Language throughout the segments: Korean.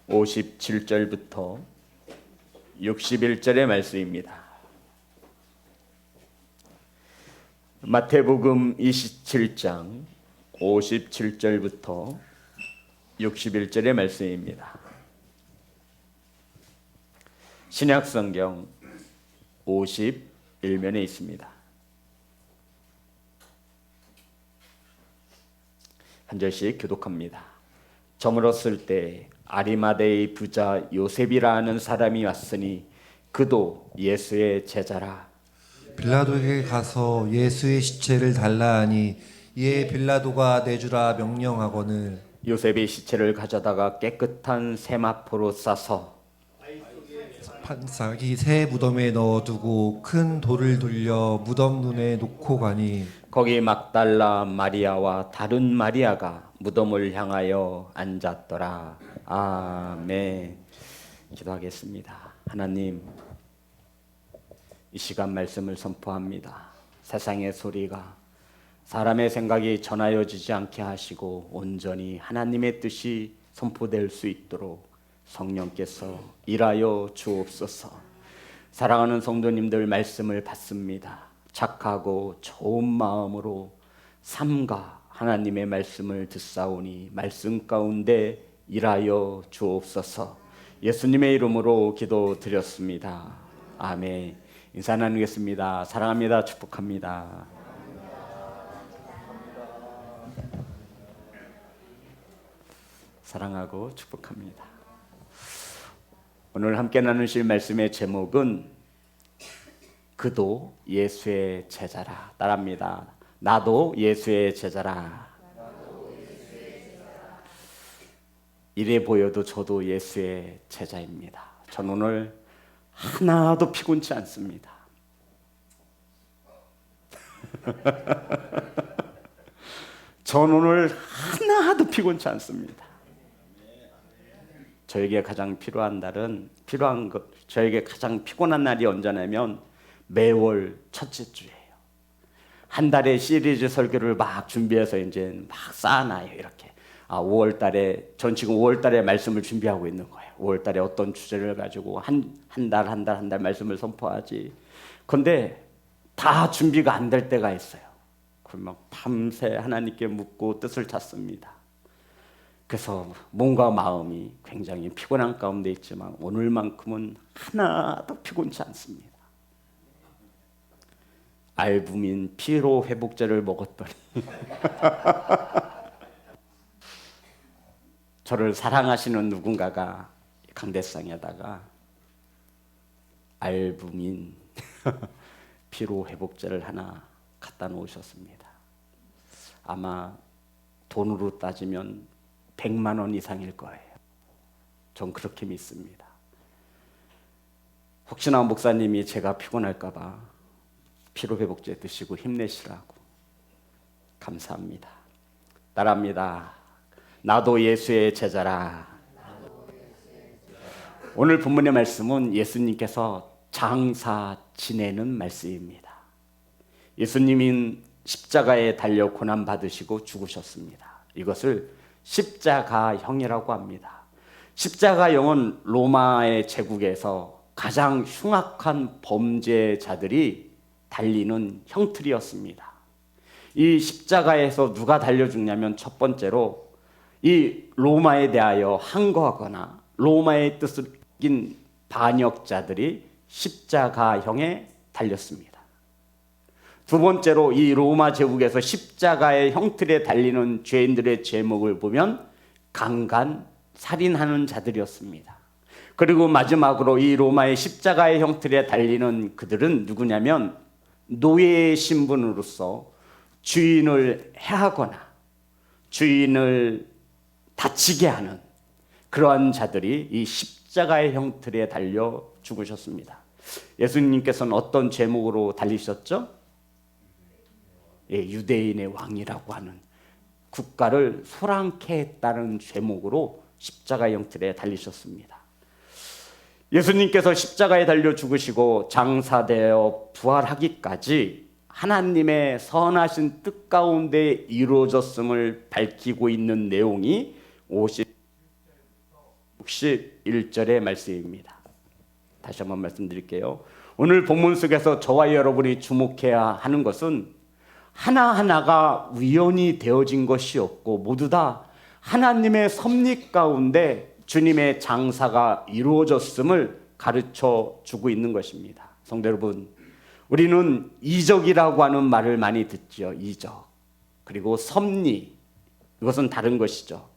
57절부터 61절의 말씀입니다. 마태복음 27장 57절부터 61절의 말씀입니다. 신약성경 51면에 있습니다. 한 절씩 교독합니다. 저물었을 때 아리마대의 부자 요셉이라는 사람이 왔으니 그도 예수의 제자라. 빌라도에게 가서 예수의 시체를 달라 하니 이에 빌라도가 내주라 명령하거늘 요셉의 시체를 가져다가 깨끗한 세마포로 싸서 판싸기 새 무덤에 넣어두고 큰 돌을 돌려 무덤 눈에 놓고 가니 거기 막달라 마리아와 다른 마리아가 무덤을 향하여 앉았더라. 아멘. 기도하겠습니다. 하나님, 이 시간 말씀을 선포합니다. 세상의 소리가 사람의 생각이 전하여지지 않게 하시고 온전히 하나님의 뜻이 선포될 수 있도록 성령께서 일하여 주옵소서. 사랑하는 성도님들, 말씀을 받습니다. 착하고 좋은 마음으로 삼가 하나님의 말씀을 듣사오니 말씀 가운데 일하여 주옵소서. 예수님의 이름으로 기도드렸습니다. 아멘. 인사 나누겠습니다. 사랑합니다. 축복합니다. 사랑하고 축복합니다. 오늘 함께 나누실 말씀의 제목은 그도 예수의 제자라. 따라합니다. 나도 예수의 제자라. 이래 보여도 저도 예수의 제자입니다. 전 오늘 하나도 피곤치 않습니다. 전 오늘 하나도 피곤치 않습니다. 저에게 가장 필요한 날은 저에게 가장 피곤한 날이 언제냐면 매월 첫째 주예요. 한 달에 시리즈 설교를 막 준비해서 이제 막 쌓아놔요. 이렇게 5월 달에 전 지금 5월 달에 말씀을 준비하고 있는 거예요. 5월 달에 어떤 주제를 가지고 한 달 말씀을 선포하지. 근데 다 준비가 안 될 때가 있어요. 그럼 막 밤새 하나님께 묻고 뜻을 찾습니다. 그래서 몸과 마음이 굉장히 피곤한 가운데 있지만 오늘만큼은 하나도 피곤치 않습니다. 알부민 피로 회복제를 먹었더니 저를 사랑하시는 누군가가 강대상에다가 알부민 피로 회복제를 하나 갖다 놓으셨습니다. 아마 돈으로 따지면 100만 원 이상일 거예요. 전 그렇게 믿습니다. 혹시나 목사님이 제가 피곤할까 봐 피로회복제 드시고 힘내시라고. 감사합니다. 따라합니다. 나도 예수의 제자라. 오늘 본문의 말씀은 예수님께서 장사 지내는 말씀입니다. 예수님은 십자가에 달려 고난 받으시고 죽으셨습니다. 이것을 십자가형이라고 합니다. 십자가형은 로마의 제국에서 가장 흉악한 범죄자들이 달리는 형틀이었습니다. 이 십자가에서 누가 달려 죽냐면 첫 번째로 이 로마에 대하여 항거하거나 로마의 뜻을 낀 반역자들이 십자가형에 달렸습니다. 두 번째로 이 로마 제국에서 십자가의 형틀에 달리는 죄인들의 제목을 보면 강간, 살인하는 자들이었습니다. 그리고 마지막으로 이 로마의 십자가의 형틀에 달리는 그들은 누구냐면 노예의 신분으로서 주인을 해하거나 주인을 다치게 하는 그러한 자들이 이 십자가의 형틀에 달려 죽으셨습니다. 예수님께서는 어떤 제목으로 달리셨죠? 유대인의 왕이라고 하는 국가를 소란케 했다는 제목으로 십자가 형틀에 달리셨습니다. 예수님께서 십자가에 달려 죽으시고 장사되어 부활하기까지 하나님의 선하신 뜻 가운데 이루어졌음을 밝히고 있는 내용이 61절의 말씀입니다. 다시 한번 말씀드릴게요. 오늘 본문 속에서 저와 여러분이 주목해야 하는 것은 하나하나가 우연히 되어진 것이 없고 모두 다 하나님의 섭리 가운데 주님의 장사가 이루어졌음을 가르쳐 주고 있는 것입니다. 성도 여러분, 우리는 이적이라고 하는 말을 많이 듣죠. 이적. 그리고 섭리. 이것은 다른 것이죠.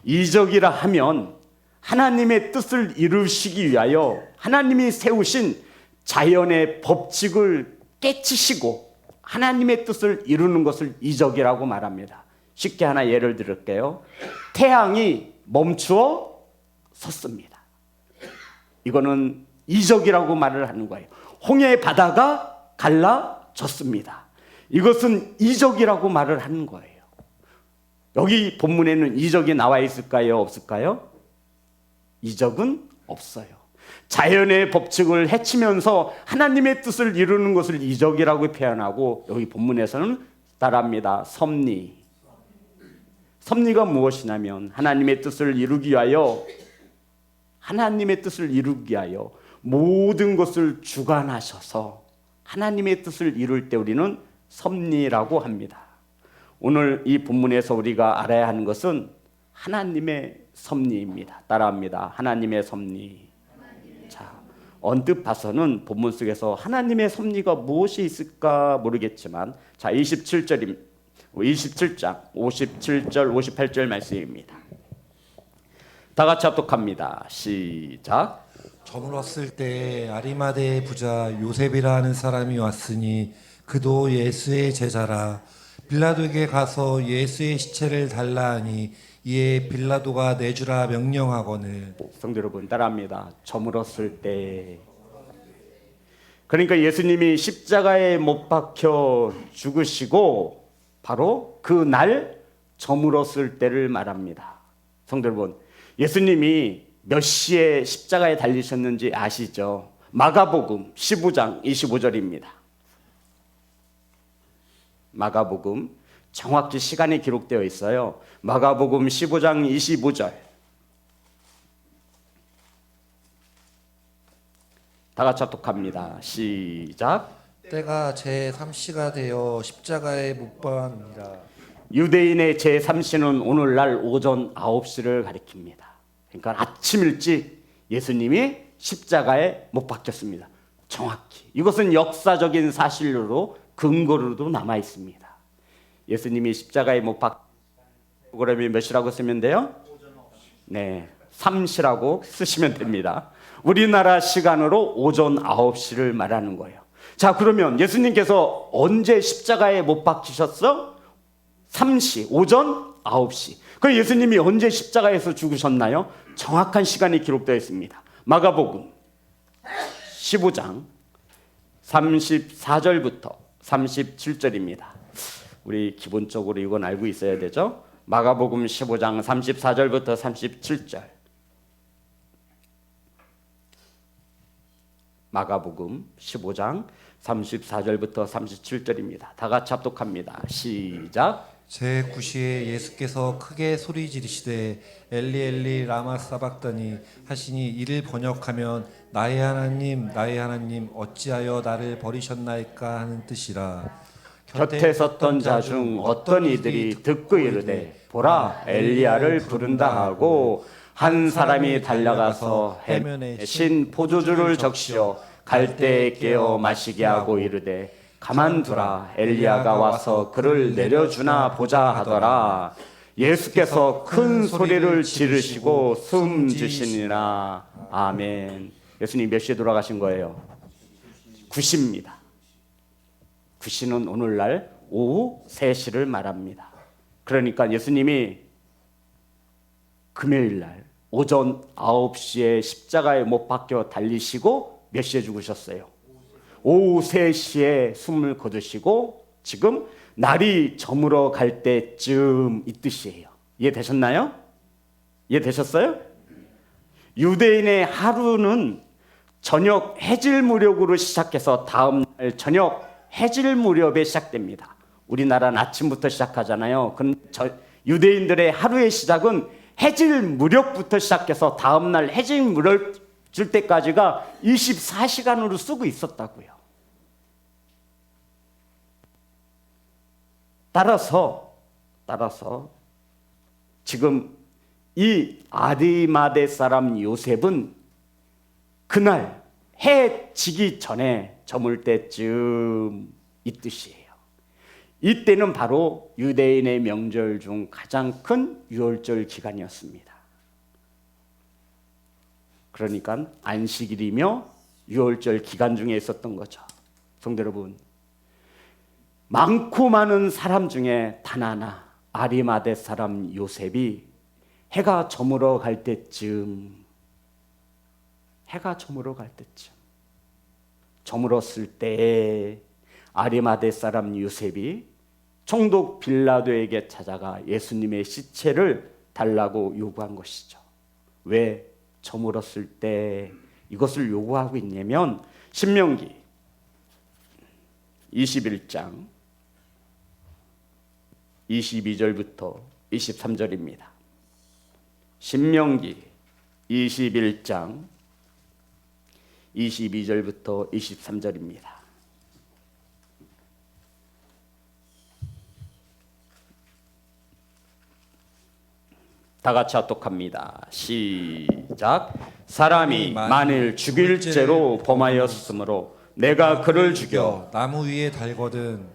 이적이라 하면 하나님의 뜻을 이루시기 위하여 하나님이 세우신 자연의 법칙을 깨치시고 하나님의 뜻을 이루는 것을 이적이라고 말합니다. 쉽게 하나 예를 들을게요. 태양이 멈추어 섰습니다. 이거는 이적이라고 말을 하는 거예요. 홍해 바다가 갈라졌습니다. 이것은 이적이라고 말을 하는 거예요. 여기 본문에는 이적이 나와 있을까요? 없을까요? 이적은 없어요. 자연의 법칙을 해치면서 하나님의 뜻을 이루는 것을 이적이라고 표현하고 여기 본문에서는 따라합니다. 섭리. 섭리가 무엇이냐면 하나님의 뜻을 이루기 위하여 모든 것을 주관하셔서 하나님의 뜻을 이룰 때 우리는 섭리라고 합니다. 오늘 이 본문에서 우리가 알아야 하는 것은 하나님의 섭리입니다. 따라합니다. 하나님의 섭리. 자, 언뜻 봐서는 본문 속에서 하나님의 섭리가 무엇이 있을까 모르겠지만 자, 27장 57절 58절 말씀입니다. 다 같이 합독합니다. 시작. 저물었을 때 아리마대 부자 요셉이라 하는 사람이 왔으니 그도 예수의 제자라. 빌라도에게 가서 예수의 시체를 달라 하니 이에 빌라도가 내주라 명령하거늘. 성도 여러분 따라합니다. 저물었을 때. 그러니까 예수님이 십자가에 못 박혀 죽으시고 바로 그 날 저물었을 때를 말합니다. 성도 여러분, 예수님이 몇 시에 십자가에 달리셨는지 아시죠? 마가복음 15장 25절입니다. 마가복음 정확히 시간이 기록되어 있어요. 마가복음 15장 25절. 다 같이 합독합니다. 시작. 때가 제3시가 되어 십자가에 못 박히니라. 유대인의 제3시는 오늘날 오전 9시를 가리킵니다. 그러니까 아침 일찍 예수님이 십자가에 못 박혔습니다. 정확히. 이것은 역사적인 사실로 근거로도 남아 있습니다. 예수님이 십자가에 못 박힌 그러면 몇 시라고 쓰면 돼요? 네, 3시라고 쓰시면 됩니다. 우리나라 시간으로 오전 9시를 말하는 거예요. 자, 그러면 예수님께서 언제 십자가에 못 박히셨어? 3시, 오전 9시. 그 예수님이 언제 십자가에서 죽으셨나요? 정확한 시간이 기록되어 있습니다. 마가복음 15장 34절부터 37절입니다. 우리 기본적으로 이건 알고 있어야 되죠. 마가복음 15장 34절부터 37절. 마가복음 15장 34절부터 37절입니다. 다 같이 합독합니다. 시작. 제9시에 예수께서 크게 소리 지르시되 엘리 엘리 라마 사박다니 하시니 이를 번역하면 나의 하나님 어찌하여 나를 버리셨나이까 하는 뜻이라. 곁에 섰던 자 중 어떤 이들이 듣고 이르되 보라 엘리야를 부른다 하고 한 사람이 달려가서 해면에 신 포도주를 적시어 갈대에 깨어 마시게 하고 이르되 가만두라 엘리야가 와서 그를 내려주나 보자 하더라. 예수께서 큰 소리를 지르시고 숨 주시니라. 아멘. 예수님 몇 시에 돌아가신 거예요? 9시입니다. 9시는 오늘날 오후 3시를 말합니다. 그러니까 예수님이 금요일날 오전 9시에 십자가에 못 박혀 달리시고 몇 시에 죽으셨어요? 오후 3시에 숨을 거두시고 지금 날이 저물어 갈 때쯤 이 뜻이에요. 이해되셨나요? 이해되셨어요? 유대인의 하루는 저녁 해질 무렵으로 시작해서 다음 날 저녁 해질 무렵에 시작됩니다. 우리나라는 아침부터 시작하잖아요. 유대인들의 하루의 시작은 해질 무렵부터 시작해서 다음날 해질 무렵 줄 때까지가 24시간으로 쓰고 있었다고요. 따라서 지금 이 아리마대 사람 요셉은 그날 해 지기 전에 저물 때쯤 이 뜻이에요. 이때는 바로 유대인의 명절 중 가장 큰 유월절 기간이었습니다. 그러니까 안식일이며 유월절 기간 중에 있었던 거죠. 성도 여러분, 많고 많은 사람 중에 단 하나 아리마대 사람 요셉이 해가 저물어 갈 때쯤 저물었을 때 아리마대 사람 요셉이 총독 빌라도에게 찾아가 예수님의 시체를 달라고 요구한 것이죠. 왜 저물었을 때 이것을 요구하고 있냐면 신명기 21장 22절부터 23절입니다. 신명기 21장 22절부터 23절입니다. 다 같이 합독합니다. 시작. 사람이 만일 죽일 죄로 범하였으므로 내가 그를 죽여 나무 위에 달거든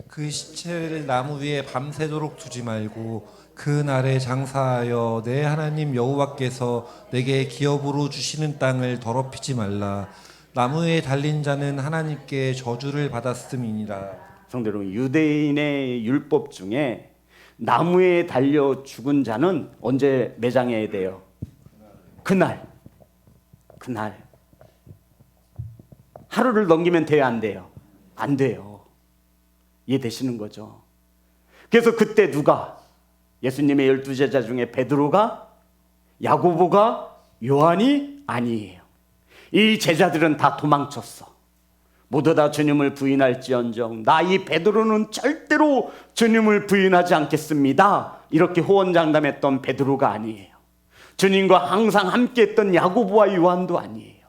그 시체를 나무 위에 밤새도록 두지 말고 그 날에 장사하여 내 하나님 여호와께서 내게 기업으로 주시는 땅을 더럽히지 말라. 나무에 달린 자는 하나님께 저주를 받았음이니라. 성도 여러분, 유대인의 율법 중에 나무에 달려 죽은 자는 언제 매장해야 돼요? 그날. 하루를 넘기면 돼요, 안 돼요? 안 돼요. 이해되시는 거죠? 그래서 그때 누가? 예수님의 12제자 중에 베드로가? 야고보가? 요한이? 아니에요. 이 제자들은 다 도망쳤어. 모두 다 주님을 부인할지언정 나 이 베드로는 절대로 주님을 부인하지 않겠습니다. 이렇게 호언장담했던 베드로가 아니에요. 주님과 항상 함께했던 야고보와 요한도 아니에요.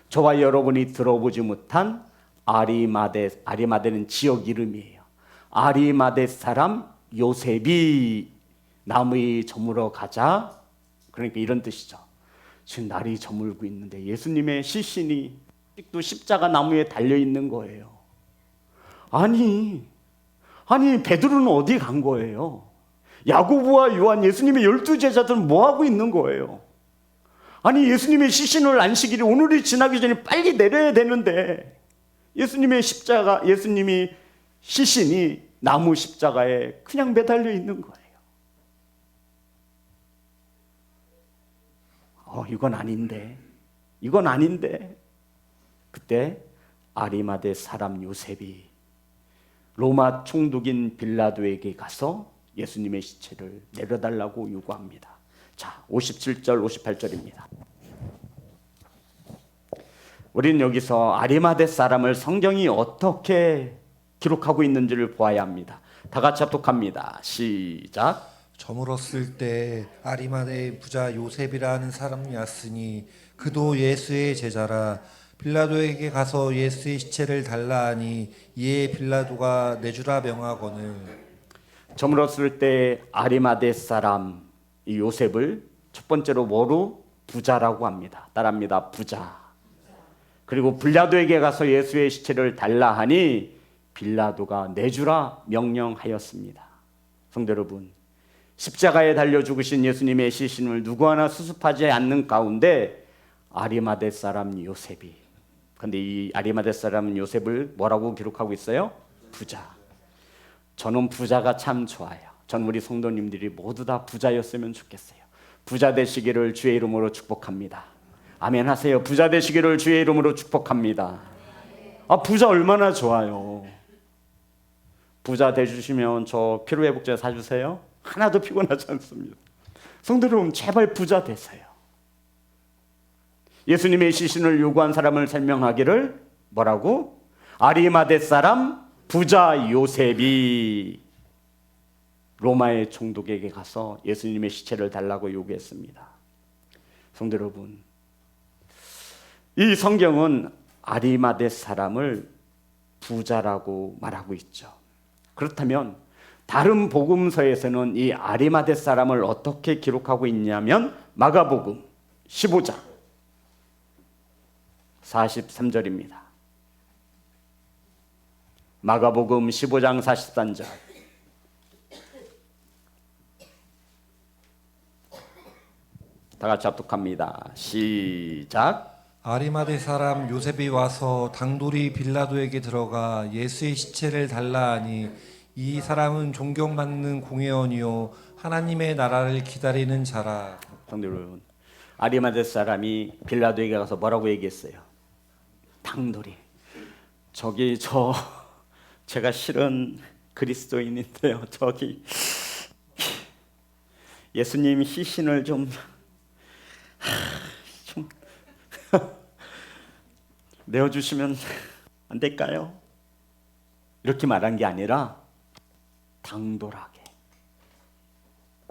저와 여러분이 들어보지 못한 아리마대는 지역 이름이에요. 아리마대 사람 요셉이 나무에 저물어 가자. 그러니까 이런 뜻이죠. 지금 날이 저물고 있는데 예수님의 시신이 아직도 십자가 나무에 달려 있는 거예요. 아니 베드로는 어디 간 거예요? 야고보와 요한 예수님의 12제자들은 뭐 하고 있는 거예요? 아니 예수님의 시신을 안식일이 오늘이 지나기 전에 빨리 내려야 되는데 예수님의 시신이 나무 십자가에 그냥 매달려 있는 거예요. 이건 아닌데. 그때 아리마대 사람 요셉이 로마 총독인 빌라도에게 가서 예수님의 시체를 내려달라고 요구합니다. 자, 57절 58절입니다. 우리는 여기서 아리마대 사람을 성경이 어떻게 기록하고 있는지를 보아야 합니다. 다 같이 합독합니다. 시작. 저물었을 때 아리마대 부자 요셉이라는 사람이 왔으니 그도 예수의 제자라. 빌라도에게 가서 예수의 시체를 달라 하니 이에 빌라도가 내주라 명하거늘. 저물었을 때 아리마대 사람 이 요셉을 첫 번째로 뭐로? 부자라고 합니다. 따라합니다. 부자. 그리고 빌라도에게 가서 예수의 시체를 달라 하니 빌라도가 내주라 명령하였습니다. 성도 여러분, 십자가에 달려 죽으신 예수님의 시신을 누구 하나 수습하지 않는 가운데 아리마대 사람 요셉이, 근데 이 아리마대 사람 요셉을 뭐라고 기록하고 있어요? 부자. 저는 부자가 참 좋아요. 전 우리 성도님들이 모두 다 부자였으면 좋겠어요. 부자 되시기를 주의 이름으로 축복합니다. 아멘 하세요. 부자 되시기를 주의 이름으로 축복합니다. 부자 얼마나 좋아요. 부자 되주시면 저 피로회복제 사주세요. 하나도 피곤하지 않습니다. 성도 여러분, 제발 부자 되세요. 예수님의 시신을 요구한 사람을 설명하기를 뭐라고? 아리마대 사람 부자 요셉이 로마의 총독에게 가서 예수님의 시체를 달라고 요구했습니다. 성도 여러분, 이 성경은 아리마대 사람을 부자라고 말하고 있죠. 그렇다면 다른 복음서에서는 이 아리마대 사람을 어떻게 기록하고 있냐면 마가복음 15장 43절입니다. 마가복음 15장 43절. 다 같이 합독합니다. 시작. 아리마대 사람 요셉이 와서 당돌이 빌라도에게 들어가 예수의 시체를 달라 하니 이 사람은 존경받는 공회원이요 하나님의 나라를 기다리는 자라. 성도 여러분, 아리마대 사람이 빌라도에게 가서 뭐라고 얘기했어요? 당돌이, 저기 제가 실은 그리스도인인데요, 저기 예수님 희신을 좀 내어주시면 안 될까요? 이렇게 말한 게 아니라 당돌하게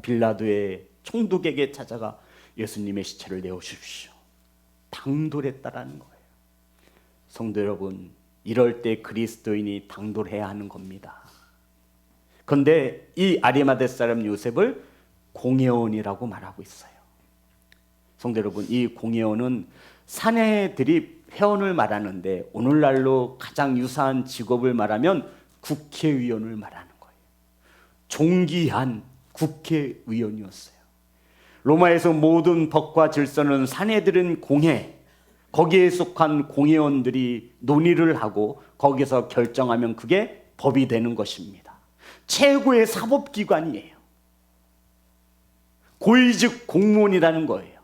빌라도의 총독에게 찾아가 예수님의 시체를 내어주십시오. 당돌했다라는 거예요. 성도 여러분, 이럴 때 그리스도인이 당돌해야 하는 겁니다. 그런데 이 아리마대 사람 요셉을 공회원이라고 말하고 있어요. 성도 여러분, 이 공회원은 사내들이 회원을 말하는데 오늘날로 가장 유사한 직업을 말하면 국회의원을 말하는 거예요. 존귀한 국회의원이었어요. 로마에서 모든 법과 질서는 사내들은 공회, 거기에 속한 공회원들이 논의를 하고 거기서 결정하면 그게 법이 되는 것입니다. 최고의 사법기관이에요. 고위직 공무원이라는 거예요.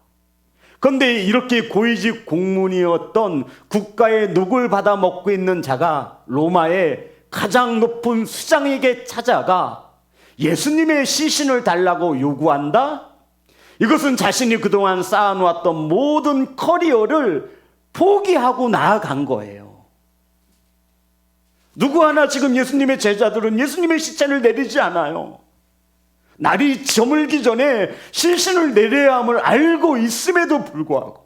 그런데 이렇게 고위직 공무원이었던 국가의 녹을 받아 먹고 있는 자가 로마의 가장 높은 수장에게 찾아가 예수님의 시신을 달라고 요구한다? 이것은 자신이 그동안 쌓아놓았던 모든 커리어를 포기하고 나아간 거예요. 누구 하나 지금 예수님의 제자들은 예수님의 시체를 내리지 않아요. 날이 저물기 전에 시신을 내려야 함을 알고 있음에도 불구하고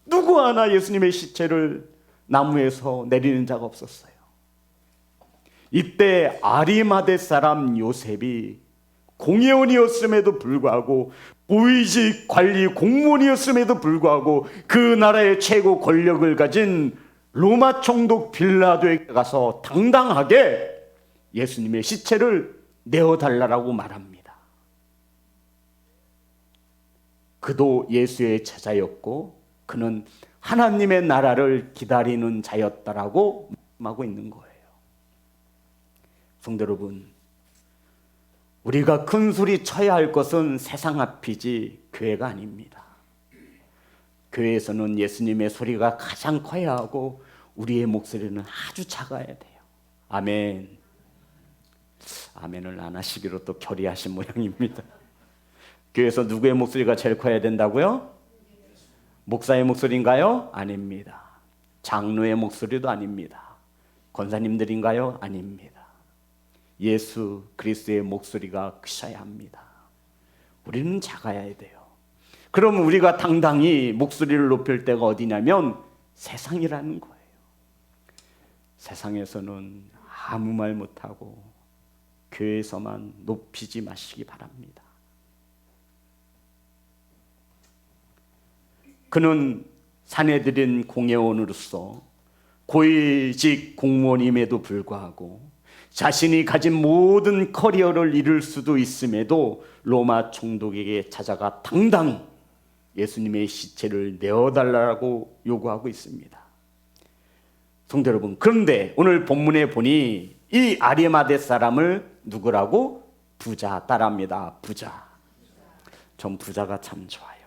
누구 하나 예수님의 시체를 나무에서 내리는 자가 없었어요. 이때 아리마대 사람 요셉이 공회원이었음에도 불구하고 고위직 관리 공무원이었음에도 불구하고 그 나라의 최고 권력을 가진 로마 총독 빌라도에게 가서 당당하게 예수님의 시체를 내어달라고 말합니다. 그도 예수의 제자였고 그는 하나님의 나라를 기다리는 자였다라고 말하고 있는 거예요. 성도 여러분, 우리가 큰 소리 쳐야 할 것은 세상 앞이지 교회가 아닙니다. 교회에서는 예수님의 소리가 가장 커야 하고 우리의 목소리는 아주 작아야 돼요. 아멘. 아멘을 안 하시기로 또 결의하신 모양입니다. 교회에서 누구의 목소리가 제일 커야 된다고요? 목사의 목소리인가요? 아닙니다. 장로의 목소리도 아닙니다. 권사님들인가요? 아닙니다. 예수 그리스도의 목소리가 크셔야 합니다. 우리는 작아야 돼요. 그럼 우리가 당당히 목소리를 높일 때가 어디냐면 세상이라는 거예요. 세상에서는 아무 말 못하고 교회에서만 높이지 마시기 바랍니다. 그는 사내들인 공회원으로서 고위직 공무원임에도 불구하고 자신이 가진 모든 커리어를 잃을 수도 있음에도 로마 총독에게 찾아가 당당히 예수님의 시체를 내어달라고 요구하고 있습니다. 성도 여러분, 그런데 오늘 본문에 보니 이 아리마대 사람을 누구라고? 부자 따라합니다. 부자. 전 부자가 참 좋아요.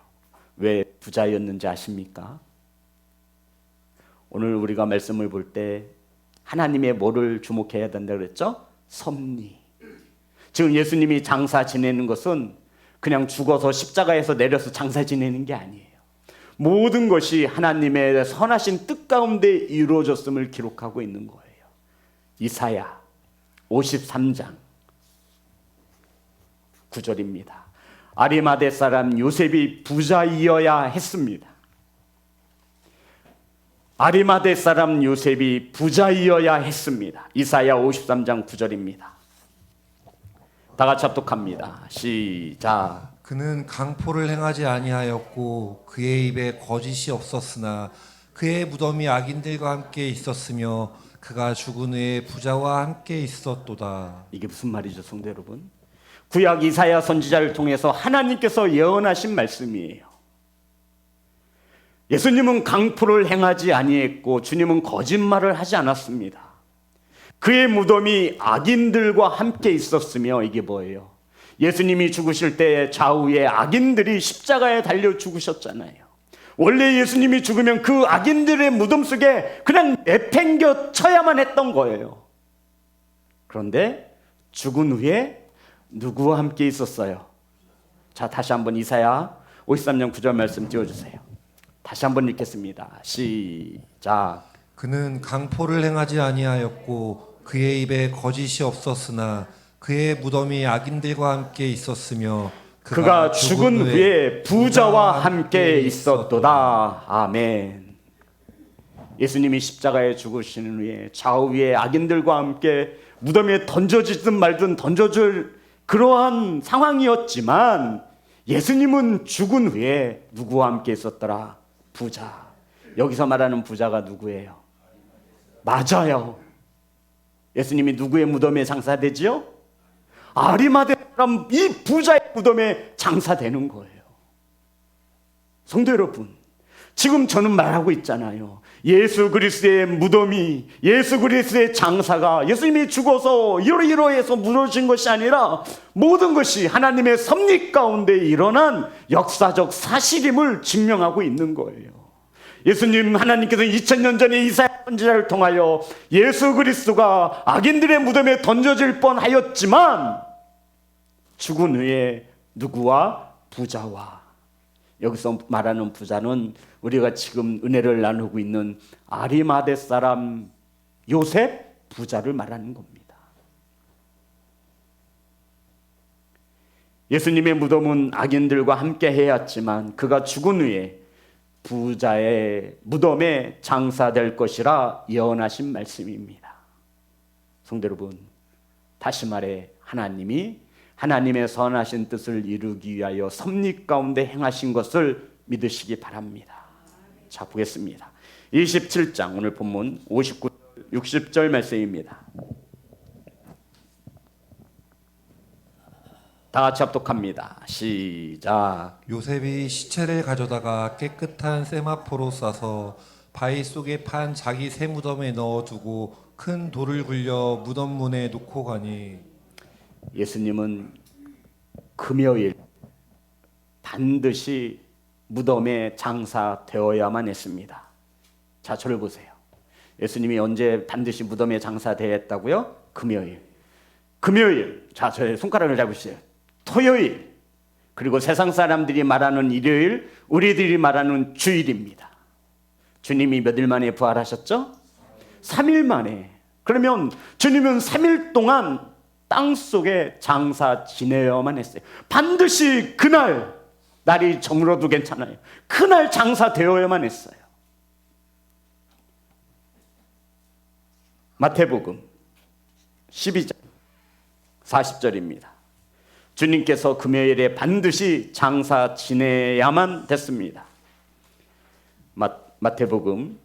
왜 부자였는지 아십니까? 오늘 우리가 말씀을 볼 때 하나님의 뭐를 주목해야 된다고 그랬죠? 섭리. 지금 예수님이 장사 지내는 것은 그냥 죽어서 십자가에서 내려서 장사 지내는 게 아니에요. 모든 것이 하나님의 선하신 뜻 가운데 이루어졌음을 기록하고 있는 거예요. 이사야 53장 9절입니다. 아리마대 사람 요셉이 부자이어야 했습니다. 아리마대 사람 요셉이 부자이어야 했습니다. 이사야 53장 9절입니다. 다 같이 합독합니다. 시작. 그는 강포를 행하지 아니하였고 그의 입에 거짓이 없었으나 그의 무덤이 악인들과 함께 있었으며 그가 죽은 후에 부자와 함께 있었도다. 이게 무슨 말이죠, 성도 여러분? 구약 이사야 선지자를 통해서 하나님께서 예언하신 말씀이에요. 예수님은 강포를 행하지 아니했고 주님은 거짓말을 하지 않았습니다. 그의 무덤이 악인들과 함께 있었으며, 이게 뭐예요? 예수님이 죽으실 때 좌우에 악인들이 십자가에 달려 죽으셨잖아요. 원래 예수님이 죽으면 그 악인들의 무덤 속에 그냥 내팽겨 쳐야만 했던 거예요. 그런데 죽은 후에 누구와 함께 있었어요? 자, 다시 한번 이사야 53장 9절 말씀 띄워주세요. 다시 한번 읽겠습니다. 시작. 그는 강포를 행하지 아니하였고 그의 입에 거짓이 없었으나 그의 무덤이 악인들과 함께 있었으며 그가 죽은 후에 부자와 함께 있었도다. 아멘. 예수님이 십자가에 죽으시는 후에 좌우에 악인들과 함께 무덤에 던져지든 말든 던져줄 그러한 상황이었지만, 예수님은 죽은 후에 누구와 함께 있었더라? 부자. 여기서 말하는 부자가 누구예요? 맞아요. 예수님이 누구의 무덤에 장사되지요? 아리마대 사람 이 부자의 무덤에 장사되는 거예요. 성도 여러분, 지금 저는 말하고 있잖아요. 예수 그리스도의 무덤이, 예수 그리스도의 장사가 예수님이 죽어서 이러이러해서 무너진 것이 아니라 모든 것이 하나님의 섭리 가운데 일어난 역사적 사실임을 증명하고 있는 거예요. 예수님, 하나님께서 2000년 전에 이사야 선지자를 통하여 예수 그리스도가 악인들의 무덤에 던져질 뻔하였지만 죽은 후에 누구와? 부자와. 여기서 말하는 부자는 우리가 지금 은혜를 나누고 있는 아리마대 사람 요셉 부자를 말하는 겁니다. 예수님의 무덤은 악인들과 함께 해왔지만 그가 죽은 후에 부자의 무덤에 장사될 것이라 예언하신 말씀입니다. 성도 여러분, 다시 말해 하나님이 하나님의 선하신 뜻을 이루기 위하여 섭리 가운데 행하신 것을 믿으시기 바랍니다. 자, 보겠습니다. 27장 오늘 본문 59, 60절 말씀입니다. 다 같이 합독합니다. 시작. 요셉이 시체를 가져다가 깨끗한 세마포로 싸서 바위 속에 판 자기 새 무덤에 넣어두고 큰 돌을 굴려 무덤 문에 놓고 가니. 예수님은 금요일 반드시 무덤에 장사되어야만 했습니다. 자, 저를 보세요. 예수님이 언제 반드시 무덤에 장사되었다고요? 금요일. 자, 저의 손가락을 잡으세요. 토요일, 그리고 세상 사람들이 말하는 일요일, 우리들이 말하는 주일입니다. 주님이 몇 일 만에 부활하셨죠? 3일 만에. 그러면 주님은 3일 동안 땅속에 장사 지내야만 했어요. 반드시 그날, 날이 저물어도 괜찮아요. 그날 장사 되어야만 했어요. 마태복음 12장 40절입니다. 주님께서 금요일에 반드시 장사 지내야만 됐습니다. 마태복음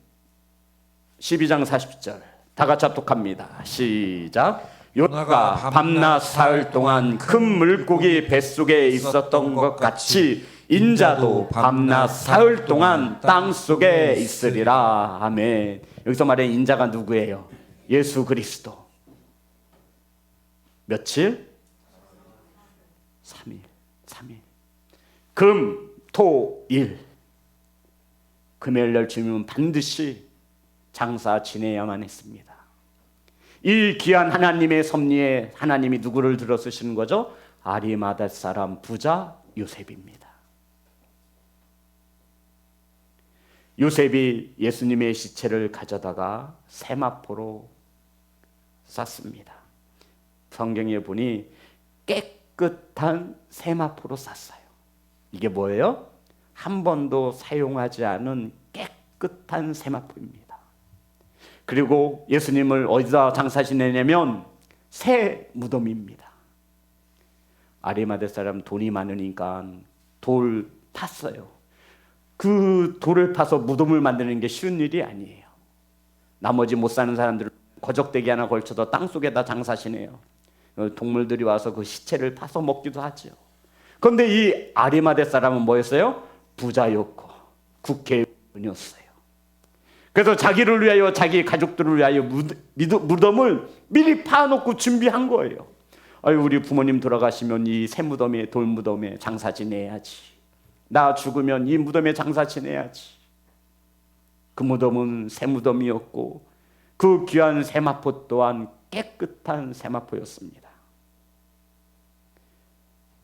12장 40절 다 같이 합독합니다. 시작. 요나가 밤낮 사흘 동안 큰 물고기 뱃속에 있었던 것 같이 인자도 밤낮 사흘 동안 땅속에 있으리라. 아멘. 여기서 말하는 인자가 누구예요? 예수 그리스도. 며칠? 3일. 금, 토, 일. 금요일 날 주님은 반드시 장사 지내야만 했습니다. 이 귀한 하나님의 섭리에 하나님이 누구를 들어 쓰시는 거죠? 아리마대 사람 부자 요셉입니다. 요셉이 예수님의 시체를 가져다가 세마포로 쌌습니다. 성경에 보니 깨끗한 세마포로 쌌어요. 이게 뭐예요? 한 번도 사용하지 않은 깨끗한 세마포입니다. 그리고 예수님을 어디다 장사 지내냐면 새 무덤입니다. 아리마대 사람 돈이 많으니까 돌 팠어요. 그 돌을 파서 무덤을 만드는 게 쉬운 일이 아니에요. 나머지 못 사는 사람들은 거적대기 하나 걸쳐서 땅속에다 장사 지내요. 동물들이 와서 그 시체를 파서 먹기도 하죠. 그런데 이 아리마대 사람은 뭐였어요? 부자였고 국회의원이었어요. 그래서 자기를 위하여, 자기 가족들을 위하여 무덤을 미리 파놓고 준비한 거예요. 아유, 우리 부모님 돌아가시면 이 새 무덤에, 돌 무덤에 장사 지내야지. 나 죽으면 이 무덤에 장사 지내야지. 그 무덤은 새 무덤이었고 그 귀한 세마포 또한 깨끗한 세마포였습니다.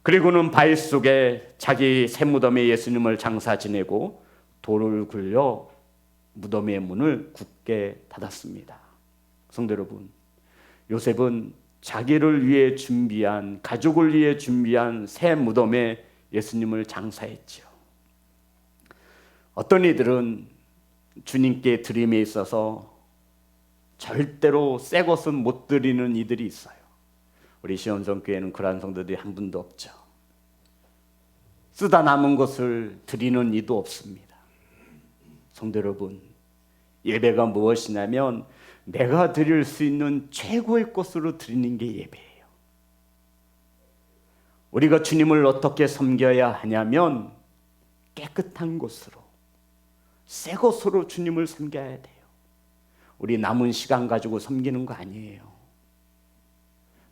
그리고는 바위 속에 자기 새 무덤에 예수님을 장사 지내고 돌을 굴려 무덤의 문을 굳게 닫았습니다. 성도 여러분, 요셉은 자기를 위해 준비한, 가족을 위해 준비한 새 무덤에 예수님을 장사했죠. 어떤 이들은 주님께 드림에 있어서 절대로 새 것은 못 드리는 이들이 있어요. 우리 시온성교회는 그러한 성도들이 한 분도 없죠. 쓰다 남은 것을 드리는 이도 없습니다. 성도 여러분, 예배가 무엇이냐면 내가 드릴 수 있는 최고의 것으로 드리는 게 예배예요. 우리가 주님을 어떻게 섬겨야 하냐면 깨끗한 것으로, 새 것으로 주님을 섬겨야 돼요. 우리 남은 시간 가지고 섬기는 거 아니에요.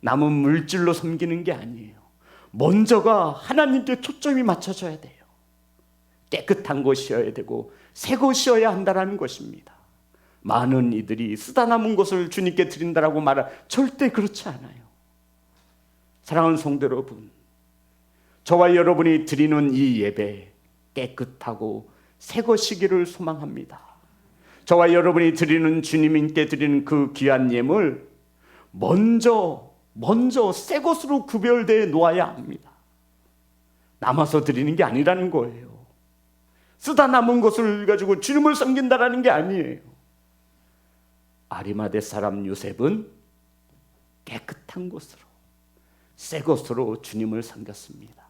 남은 물질로 섬기는 게 아니에요. 먼저가 하나님께 초점이 맞춰져야 돼요. 깨끗한 것이어야 되고 새 것이어야 한다는 것입니다. 많은 이들이 쓰다 남은 것을 주님께 드린다라고 말하 절대 그렇지 않아요. 사랑하는 성도 여러분, 저와 여러분이 드리는 이 예배 깨끗하고 새 것이기를 소망합니다. 저와 여러분이 드리는, 주님께 드리는 그 귀한 예물 먼저 새 것으로 구별되어 놓아야 합니다. 남아서 드리는 게 아니라는 거예요. 쓰다 남은 것을 가지고 주님을 섬긴다라는 게 아니에요. 아리마대 사람 요셉은 깨끗한 것으로, 새 것으로 주님을 섬겼습니다.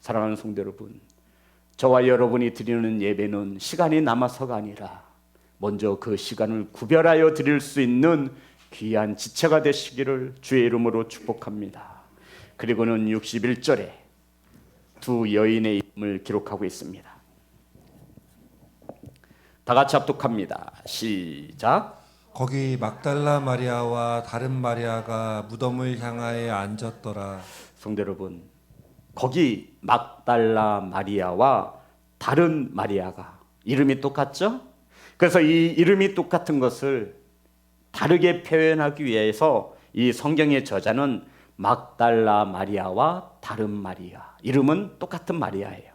사랑하는 성도 여러분, 저와 여러분이 드리는 예배는 시간이 남아서가 아니라 먼저 그 시간을 구별하여 드릴 수 있는 귀한 지체가 되시기를 주의 이름으로 축복합니다. 그리고는 61절에 두 여인의 이름을 기록하고 있습니다. 다 같이 합독합니다. 시작. 거기 막달라 마리아와 다른 마리아가 무덤을 향하여 앉았더라. 성도 여러분, 거기 막달라 마리아와 다른 마리아가, 이름이 똑같죠? 그래서 이 이름이 똑같은 것을 다르게 표현하기 위해서 이 성경의 저자는 막달라 마리아와 다른 마리아, 이름은 똑같은 마리아예요.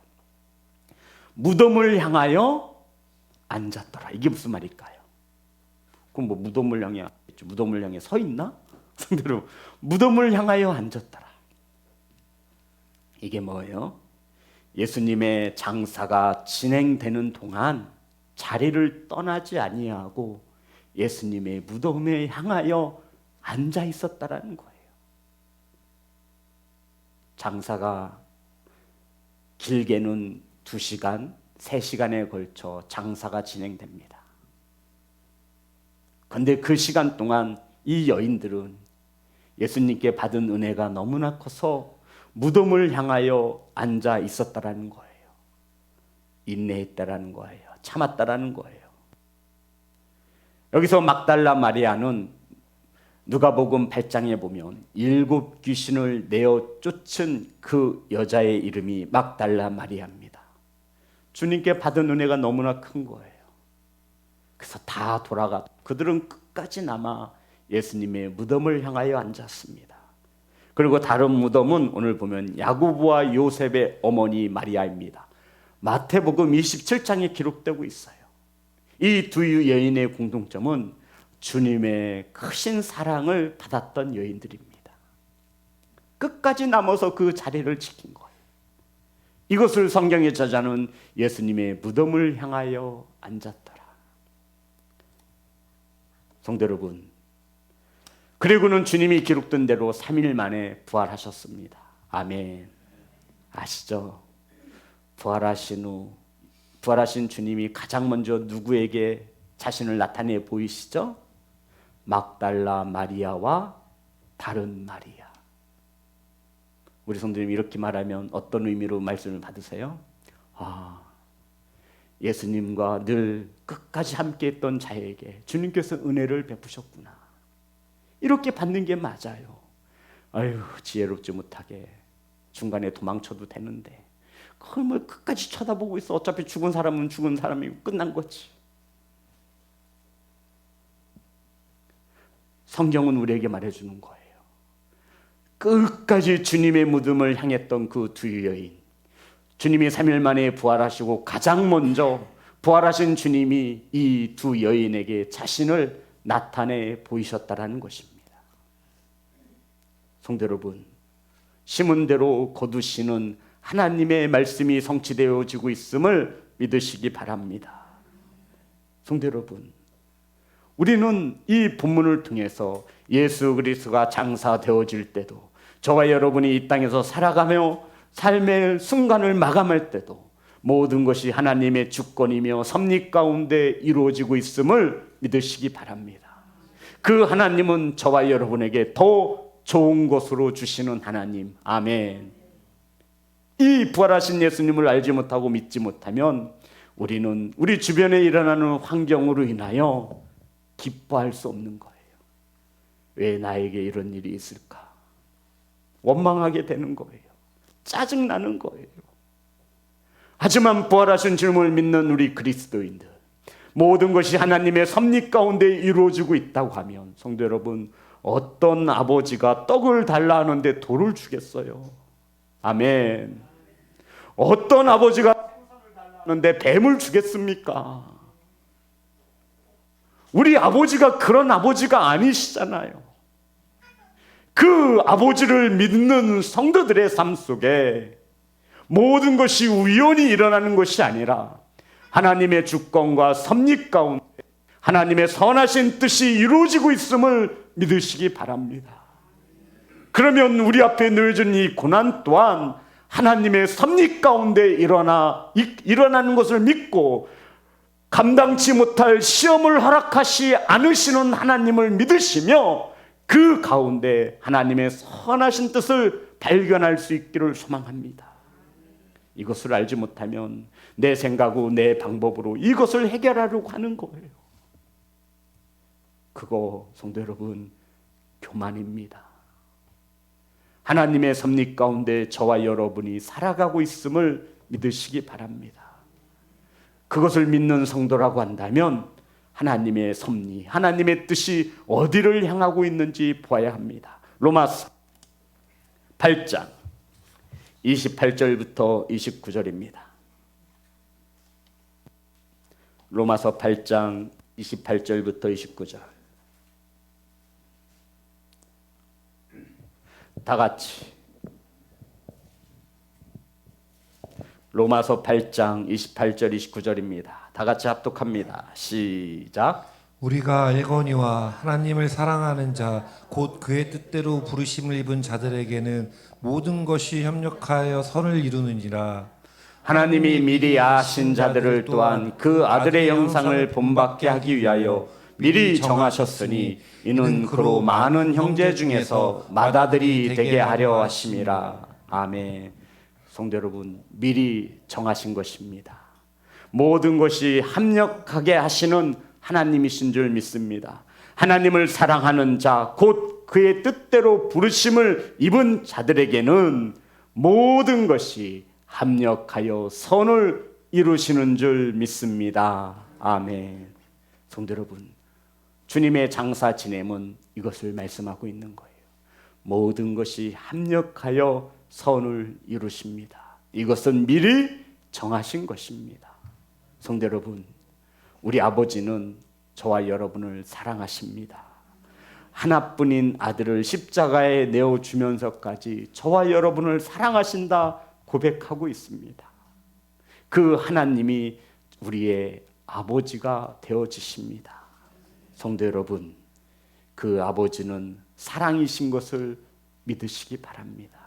무덤을 향하여 앉았더라. 이게 무슨 말일까요? 그럼 뭐 무덤을 향해 서 있나? 성도로 무덤을 향하여 앉았더라. 이게 뭐예요? 예수님의 장사가 진행되는 동안 자리를 떠나지 아니하고 예수님의 무덤에 향하여 앉아 있었다라는 거예요. 장사가 길게는 2시간, 3시간에 걸쳐 장사가 진행됩니다. 그런데 그 시간 동안 이 여인들은 예수님께 받은 은혜가 너무나 커서 무덤을 향하여 앉아 있었다라는 거예요. 인내했다라는 거예요. 참았다라는 거예요. 여기서 막달라 마리아는 누가복음 8장에 보면 7 귀신을 내어 쫓은 그 여자의 이름이 막달라 마리아입니다. 주님께 받은 은혜가 너무나 큰 거예요. 그래서 다 돌아가 그들은 끝까지 남아 예수님의 무덤을 향하여 앉았습니다. 그리고 다른 무덤은 오늘 보면 야고보와 요셉의 어머니 마리아입니다. 마태복음 27장에 기록되고 있어요. 이 두 여인의 공통점은 주님의 크신 사랑을 받았던 여인들입니다. 끝까지 남아서 그 자리를 지킨 거예요. 이것을 성경의 저자는 예수님의 무덤을 향하여 앉았더라. 성도 여러분, 그리고는 주님이 기록된 대로 3일 만에 부활하셨습니다. 아멘. 아시죠? 부활하신 주님이 가장 먼저 누구에게 자신을 나타내 보이시죠? 막달라 마리아와 다른 마리아. 우리 성도님 이렇게 말하면 어떤 의미로 말씀을 받으세요? 예수님과 늘 끝까지 함께했던 자에게 주님께서 은혜를 베푸셨구나. 이렇게 받는 게 맞아요. 아유, 지혜롭지 못하게 중간에 도망쳐도 되는데 그걸 뭐 끝까지 쳐다보고 있어. 어차피 죽은 사람은 죽은 사람이고 끝난 거지. 성경은 우리에게 말해주는 거예요. 끝까지 주님의 무덤을 향했던 그 두 여인, 주님이 3일 만에 부활하시고 가장 먼저 부활하신 주님이 이 두 여인에게 자신을 나타내 보이셨다라는 것입니다. 성도 여러분, 심은 대로 거두시는 하나님의 말씀이 성취되어지고 있음을 믿으시기 바랍니다. 성도 여러분, 우리는 이 본문을 통해서 예수 그리스도가 장사되어질 때도, 저와 여러분이 이 땅에서 살아가며 삶의 순간을 마감할 때도 모든 것이 하나님의 주권이며 섭리 가운데 이루어지고 있음을 믿으시기 바랍니다. 그 하나님은 저와 여러분에게 더 좋은 것으로 주시는 하나님. 아멘. 이 부활하신 예수님을 알지 못하고 믿지 못하면 우리는 우리 주변에 일어나는 환경으로 인하여 기뻐할 수 없는 거예요. 왜 나에게 이런 일이 있을까? 원망하게 되는 거예요. 짜증나는 거예요. 하지만 부활하신 주님을 믿는 우리 그리스도인들, 모든 것이 하나님의 섭리 가운데 이루어지고 있다고 하면, 성도 여러분, 어떤 아버지가 떡을 달라 하는데 돌을 주겠어요? 아멘. 어떤 아버지가 생선을 달라 하는데 뱀을 주겠습니까? 우리 아버지가 그런 아버지가 아니시잖아요. 그 아버지를 믿는 성도들의 삶 속에 모든 것이 우연히 일어나는 것이 아니라 하나님의 주권과 섭리 가운데 하나님의 선하신 뜻이 이루어지고 있음을 믿으시기 바랍니다. 그러면 우리 앞에 놓여진 이 고난 또한 하나님의 섭리 가운데 일어나는 것을 믿고 감당치 못할 시험을 허락하시 않으시는 하나님을 믿으시며 그 가운데 하나님의 선하신 뜻을 발견할 수 있기를 소망합니다. 이것을 알지 못하면 내 생각으로 내 방법으로 이것을 해결하려고 하는 거예요. 그거 성도 여러분, 교만입니다. 하나님의 섭리 가운데 저와 여러분이 살아가고 있음을 믿으시기 바랍니다. 그것을 믿는 성도라고 한다면 하나님의 섭리, 하나님의 뜻이 어디를 향하고 있는지 보아야 합니다. 로마서 8장 28절부터 29절입니다. 로마서 8장 28절부터 29절. 다 같이 로마서 8장 28절 29절입니다. 다 같이 합독합니다. 시작. 우리가 알거니와 하나님을 사랑하는 자 곧 그의 뜻대로 부르심을 입은 자들에게는 모든 것이 협력하여 선을 이루느니라. 하나님이 미리 아신 자들을 또한 그 아들의 영상을 본받게 하기 위하여 미리 정하셨으니 이는 그로 많은 형제 중에서 맏아들이 되게 하려 하심이라. 아멘. 성도 여러분, 미리 정하신 것입니다. 모든 것이 합력하게 하시는 하나님이신 줄 믿습니다. 하나님을 사랑하는 자, 곧 그의 뜻대로 부르심을 입은 자들에게는 모든 것이 합력하여 선을 이루시는 줄 믿습니다. 아멘. 성도 여러분, 주님의 장사 지냄은 이것을 말씀하고 있는 거예요. 모든 것이 합력하여 선을 이루십니다. 이것은 미리 정하신 것입니다. 성도 여러분, 우리 아버지는 저와 여러분을 사랑하십니다. 하나뿐인 아들을 십자가에 내어주면서까지 저와 여러분을 사랑하신다 고백하고 있습니다. 그 하나님이 우리의 아버지가 되어주십니다. 성도 여러분, 그 아버지는 사랑이신 것을 믿으시기 바랍니다.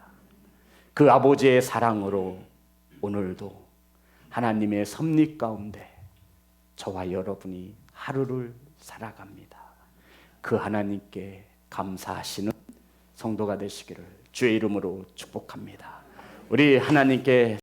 그 아버지의 사랑으로 오늘도 하나님의 섭리 가운데 저와 여러분이 하루를 살아갑니다. 그 하나님께 감사하시는 성도가 되시기를 주의 이름으로 축복합니다. 우리 하나님께